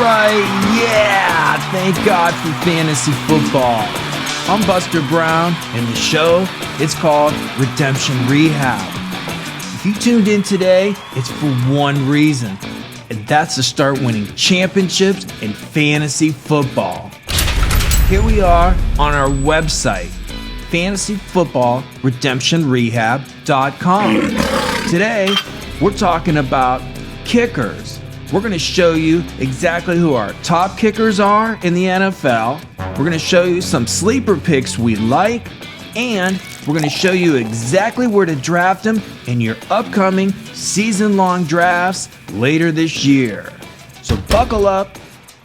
right, yeah! Thank God for fantasy football. I'm Buster Brown, and the show, it's called Redemption Rehab. If you tuned in today, it's for one reason, and that's to start winning championships in fantasy football. Here we are on our website, fantasyfootballredemptionrehab.com. Today, we're talking about kickers. We're going to show you exactly who our top kickers are in the NFL. We're going to show you some sleeper picks we like, and we're going to show you exactly where to draft them in your upcoming season-long drafts later this year. So buckle up,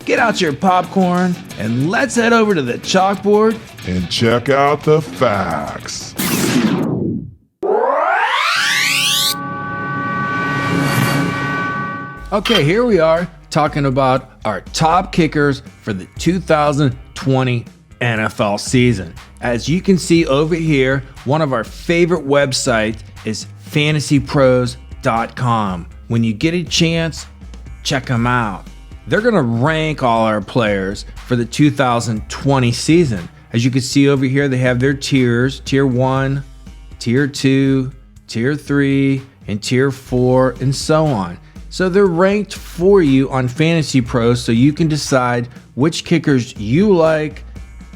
get out your popcorn, and let's head over to the chalkboard and check out the facts. Okay, here we are talking about our top kickers for the 2020 NFL season. As you can see over here, one of our favorite websites is fantasypros.com. When you get a chance, check them out. They're going to rank all our players for the 2020 season. As you can see over here, they have their tiers, tier 1, tier 2, tier 3, and tier 4, and so on. So they're ranked for you on Fantasy Pros, so you can decide which kickers you like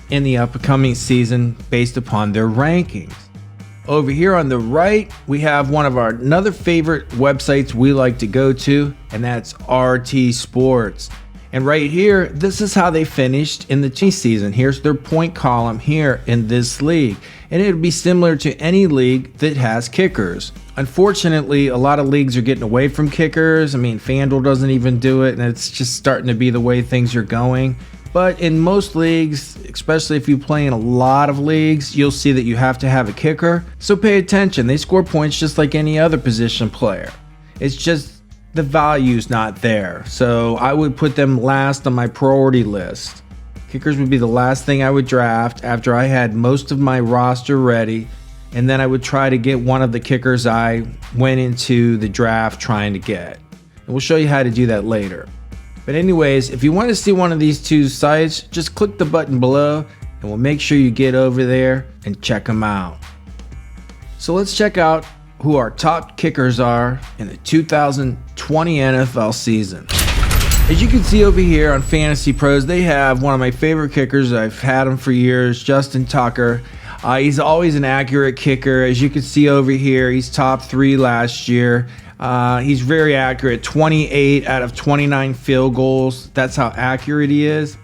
in the upcoming season based upon their rankings. Over here on the right, we have one of our another favorite websites we like to go to, and that's RT Sports. And right here, this is how they finished in the season. Here's their point column here in this league. And it would be similar to any league that has kickers. Unfortunately, a lot of leagues are getting away from kickers. I mean, FanDuel doesn't even do it, and it's just starting to be the way things are going. But in most leagues, especially if you play in a lot of leagues, you'll see that you have to have a kicker. So pay attention. They score points just like any other position player. It's just the value's not there. So I would put them last on my priority list. Kickers would be the last thing I would draft after I had most of my roster ready, and then I would try to get one of the kickers I went into the draft trying to get. And we'll show you how to do that later. But anyways, if you want to see one of these two sites, just click the button below and we'll make sure you get over there and check them out. So let's check out who our top kickers are in the 2020 NFL season. As you can see over here on Fantasy Pros, they have one of my favorite kickers. I've had him for years, Justin Tucker. He's always an accurate kicker. As you can see over here, he's top 3 last year. He's very accurate, 28 out of 29 field goals. That's how accurate he is.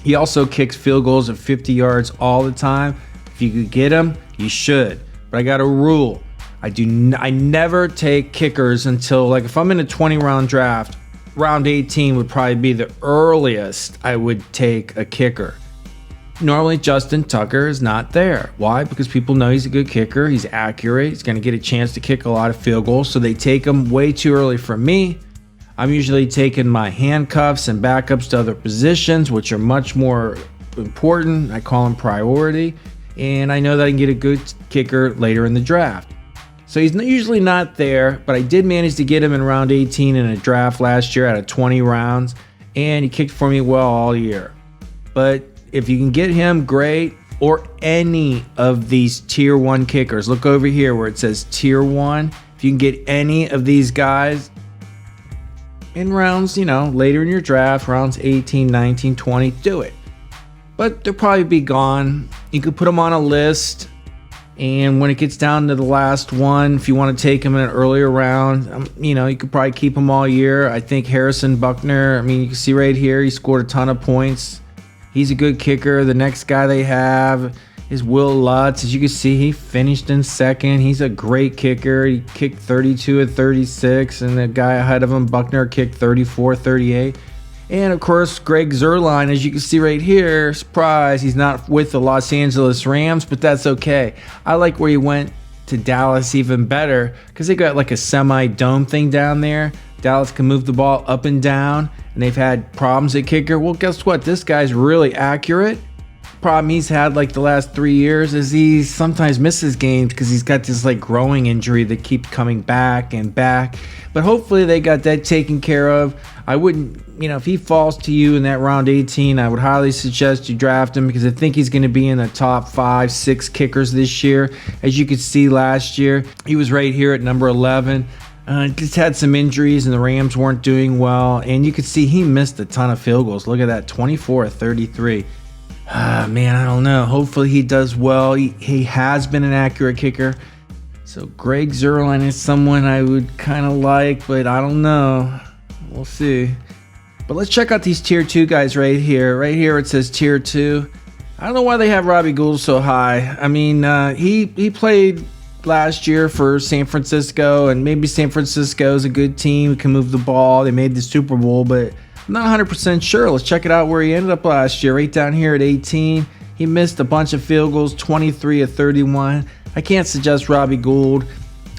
He also kicks field goals of 50 yards all the time. If you could get him, you should. But I got a rule. I never take kickers until, like, if I'm in a 20-round draft, round 18 would probably be the earliest I would take a kicker. Normally, Justin Tucker is not there. Why? Because people know he's a good kicker. He's accurate. He's going to get a chance to kick a lot of field goals, so they take him way too early for me. I'm usually taking my handcuffs and backups to other positions, which are much more important. I call them priority, and I know that I can get a good kicker later in the draft. So he's usually not there, but I did manage to get him in round 18 in a draft last year out of 20 rounds, and he kicked for me well all year. But if you can get him, great, or any of these tier 1 kickers. Look over here where it says tier 1. If you can get any of these guys in rounds, later in your draft, rounds 18, 19, 20, do it. But they'll probably be gone. You could put them on a list. And when it gets down to the last one, if you want to take him in an earlier round, you could probably keep him all year. I think Harrison Buckner, you can see right here, he scored a ton of points. He's a good kicker. The next guy they have is Will Lutz. As you can see, he finished in second. He's a great kicker. He kicked 32 at 36, and the guy ahead of him, Buckner, kicked 34, 38. And of course, Greg Zuerlein, as you can see right here, surprise, he's not with the Los Angeles Rams, but that's okay. I like where he went to Dallas even better because they got like a semi-dome thing down there. Dallas can move the ball up and down, and they've had problems at kicker. Well, guess what? This guy's really accurate, problem he's had like the last 3 years is he sometimes misses games because he's got this like growing injury that keeps coming back and back. But hopefully they got that taken care of. I wouldn't, if he falls to you in that round 18, I would highly suggest you draft him because I think he's going to be in the top 5, 6 kickers this year. As you could see last year, he was right here at number 11. Just had some injuries and the Rams weren't doing well. And you could see he missed a ton of field goals. Look at that, 24 of 33. Man, I don't know. Hopefully he does well. He has been an accurate kicker. So Greg Zuerlein is someone I would kind of like, but I don't know. We'll see. But let's check out these tier 2 guys right here. Right here it says tier 2. I don't know why they have Robbie Gould so high. I mean, he played last year for San Francisco, and maybe San Francisco is a good team, can move the ball. They made the Super Bowl, but I'm not 100% sure. Let's check it out where he ended up last year. Right down here at 18. He missed a bunch of field goals, 23 of 31. I can't suggest Robbie Gould.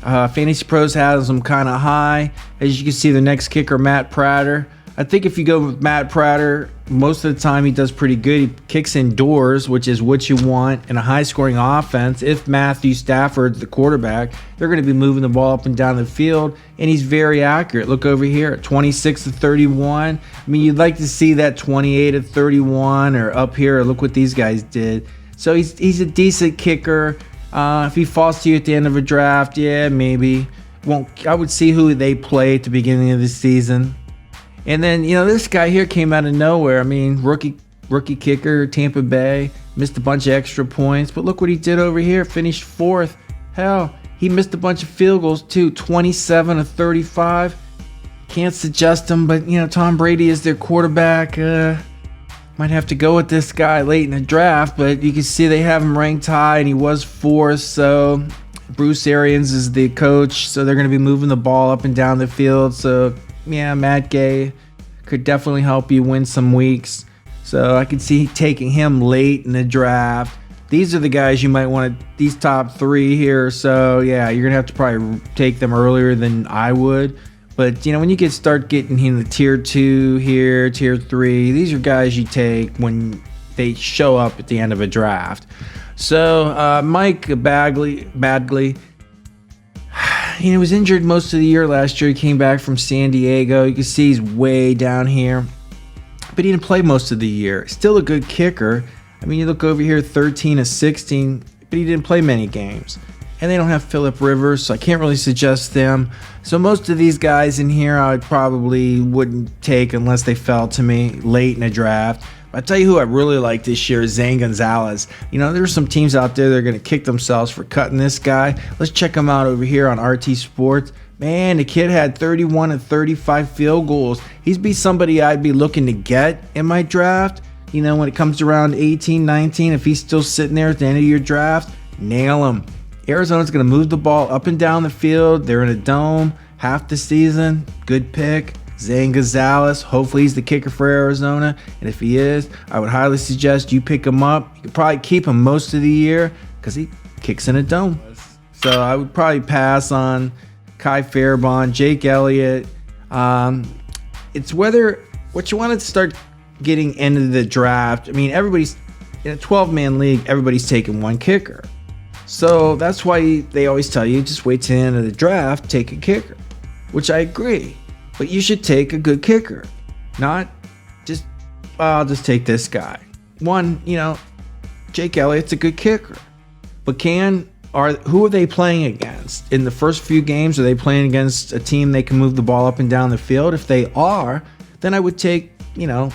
Fantasy Pros has him kind of high. As you can see, the next kicker, Matt Prater. I think if you go with Matt Prater, most of the time he does pretty good. He kicks indoors, which is what you want in a high-scoring offense. If Matthew Stafford's the quarterback, they're going to be moving the ball up and down the field, and he's very accurate. Look over here at 26 to 31. I mean, you'd like to see that 28 to 31, or up here, look what these guys did. So he's a decent kicker. If he falls to you at the end of a draft, yeah, maybe. I would see who they play at the beginning of the season. And then, this guy here came out of nowhere. I mean, rookie kicker, Tampa Bay, missed a bunch of extra points. But look what he did over here, finished 4th. Hell, he missed a bunch of field goals too, 27 of 35. Can't suggest him, but, Tom Brady is their quarterback. Might have to go with this guy late in the draft, but you can see they have him ranked high, and he was 4th. So Bruce Arians is the coach, so they're going to be moving the ball up and down the field. So yeah, Matt Gay could definitely help you win some weeks. So I could see taking him late in the draft. These are the guys you might want to, these top 3 here. So yeah, you're going to have to probably take them earlier than I would. But when you start getting in the tier 2 here, tier 3, these are guys you take when they show up at the end of a draft. So Mike Badgley, he was injured most of the year last year. He came back from San Diego. You can see he's way down here. But he didn't play most of the year. Still a good kicker. I mean, you look over here, 13 of 16, but he didn't play many games. And they don't have Phillip Rivers, so I can't really suggest them. So most of these guys in here I probably wouldn't take unless they fell to me late in a draft. I'll tell you who I really like this year is Zane Gonzalez. There's some teams out there that are going to kick themselves for cutting this guy. Let's check him out over here on RT Sports. Man, the kid had 31 and 35 field goals. He's be somebody I'd be looking to get in my draft. When it comes to around 18, 19, if he's still sitting there at the end of your draft, nail him. Arizona's going to move the ball up and down the field. They're in a dome half the season. Good pick. Zane Gonzalez, hopefully he's the kicker for Arizona, and if he is, I would highly suggest you pick him up. You could probably keep him most of the year because he kicks in a dome. So I would probably pass on Kai Fairbairn, Jake Elliott. It's whether what you want to start getting into the draft. I mean, everybody's in a 12-man league, everybody's taking one kicker. So that's why they always tell you just wait till the end of the draft, take a kicker, which I agree. But you should take a good kicker, not just, I'll just take this guy. One, Jake Elliott's a good kicker. But who are they playing against? In the first few games, are they playing against a team they can move the ball up and down the field? If they are, then I would take,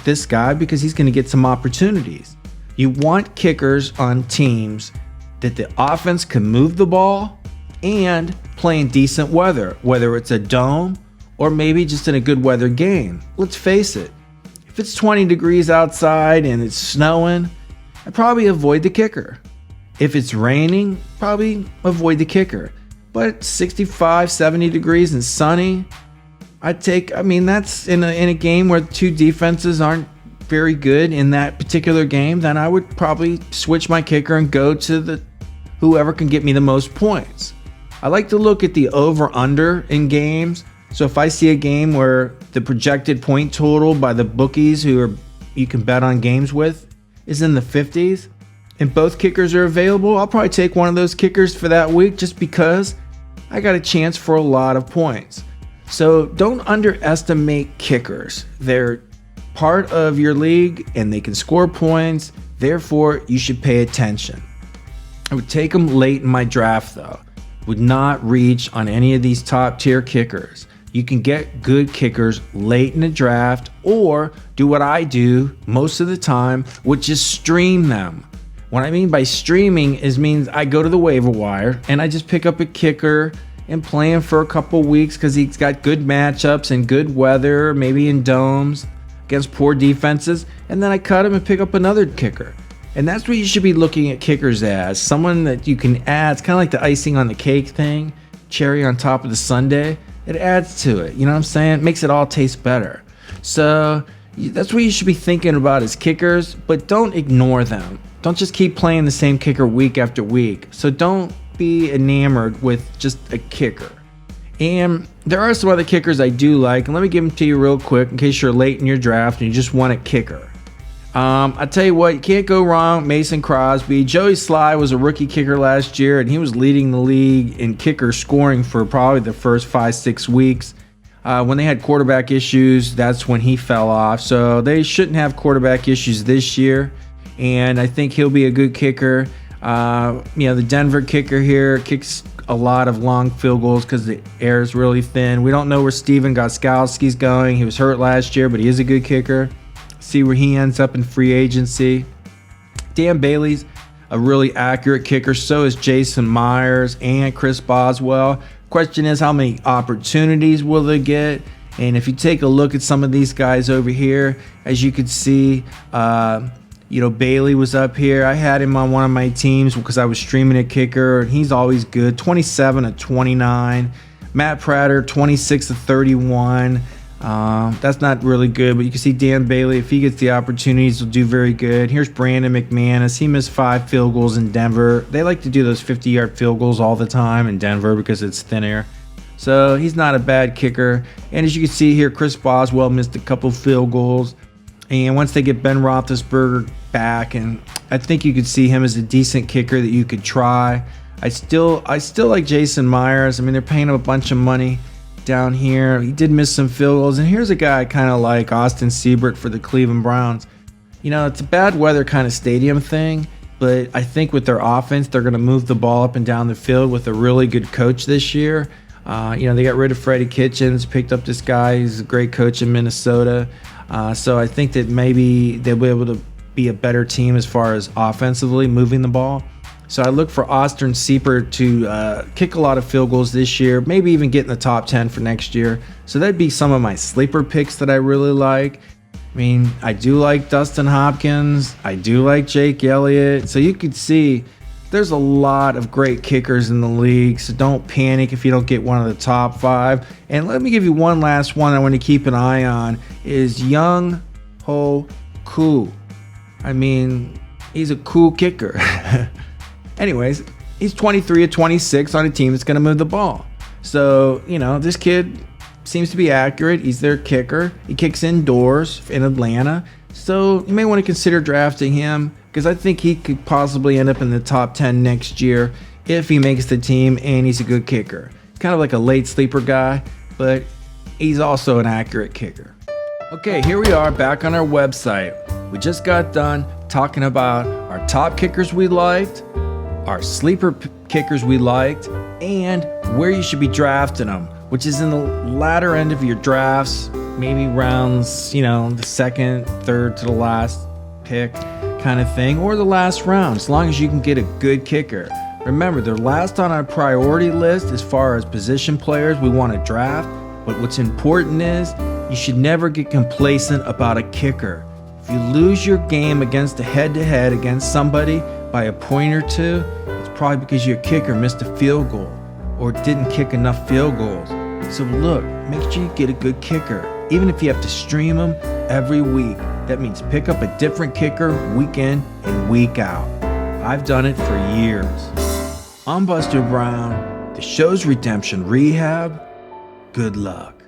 this guy because he's going to get some opportunities. You want kickers on teams that the offense can move the ball and play in decent weather, whether it's a dome or maybe just in a good weather game. Let's face it, if it's 20 degrees outside and it's snowing, I'd probably avoid the kicker. If it's raining, probably avoid the kicker. But 65, 70 degrees and sunny, that's in a game where the two defenses aren't very good in that particular game, then I would probably switch my kicker and go to whoever can get me the most points. I like to look at the over-under in games. So if I see a game where the projected point total by the bookies you can bet on games with is in the 50s, and both kickers are available, I'll probably take one of those kickers for that week just because I got a chance for a lot of points. So don't underestimate kickers. They're part of your league and they can score points. Therefore, you should pay attention. I would take them late in my draft though. Would not reach on any of these top tier kickers. You can get good kickers late in the draft or do what I do most of the time, which is stream them. What I mean by streaming means I go to the waiver wire and I just pick up a kicker and play him for a couple weeks because he's got good matchups and good weather, maybe in domes against poor defenses, and then I cut him and pick up another kicker. And that's what you should be looking at kickers as. Someone that you can add. It's kind of like the icing on the cake thing, cherry on top of the sundae. It adds to it, you know what I'm saying? It makes it all taste better. So that's what you should be thinking about as kickers, but don't ignore them. Don't just keep playing the same kicker week after week. So don't be enamored with just a kicker. And there are some other kickers I do like, and let me give them to you real quick in case you're late in your draft and you just want a kicker. I tell you what, you can't go wrong. Mason Crosby. Joey Sly was a rookie kicker last year, and he was leading the league in kicker scoring for probably the first 5-6 weeks. When they had quarterback issues, that's when he fell off. So they shouldn't have quarterback issues this year, and I think he'll be a good kicker. The Denver kicker here kicks a lot of long field goals because the air is really thin. We don't know where Steven Gostkowski's going. He was hurt last year, but he is a good kicker. See where he ends up in free agency. Dan Bailey's a really accurate kicker. So is Jason Myers and Chris Boswell. Question is, how many opportunities will they get? And if you take a look at some of these guys over here, as you can see, Bailey was up here. I had him on one of my teams because I was streaming a kicker, and he's always good. 27-29. Matt Prater, 26-31. That's not really good, but you can see Dan Bailey, if he gets the opportunities, will do very good. Here's Brandon McManus. He missed 5 field goals in Denver. They like to do those 50-yard field goals all the time in Denver because it's thin air. So he's not a bad kicker. And as you can see here, Chris Boswell missed a couple field goals. And once they get Ben Roethlisberger back, and I think you could see him as a decent kicker that you could try. I still like Jason Myers. I mean, they're paying him a bunch of money down here. He did miss some field goals. And here's a guy I kind of like, Austin Seibert for the Cleveland Browns. It's a bad weather kind of stadium thing, but I think with their offense, they're going to move the ball up and down the field with a really good coach this year. They got rid of Freddie Kitchens, picked up this guy. He's a great coach in Minnesota. So I think that maybe they'll be able to be a better team as far as offensively moving the ball. So I look for Austin Seibert to kick a lot of field goals this year, maybe even get in the top 10 for next year. So that'd be some of my sleeper picks that I really like. I mean, I do like Dustin Hopkins. I do like Jake Elliott. So you could see there's a lot of great kickers in the league. So don't panic if you don't get one of the top 5. And let me give you one last one I want to keep an eye on is Young Ho Koo. I mean, he's a cool kicker. Anyways, he's 23-26 on a team that's going to move the ball. So, this kid seems to be accurate. He's their kicker. He kicks indoors in Atlanta. So you may want to consider drafting him because I think he could possibly end up in the top 10 next year if he makes the team and he's a good kicker. Kind of like a late sleeper guy, but he's also an accurate kicker. Okay, here we are back on our website. We just got done talking about our top kickers we liked, our sleeper kickers we liked, and where you should be drafting them, which is in the latter end of your drafts, maybe rounds, the second, third to the last pick kind of thing, or the last round, as long as you can get a good kicker. Remember, they're last on our priority list as far as position players we want to draft, but what's important is you should never get complacent about a kicker. If you lose your game against a head-to-head against somebody by a point or two, it's probably because your kicker missed a field goal or didn't kick enough field goals. So look, make sure you get a good kicker. Even if you have to stream them every week, that means pick up a different kicker week in and week out. I've done it for years. I'm Buster Brown. The show's Redemption Rehab. Good luck.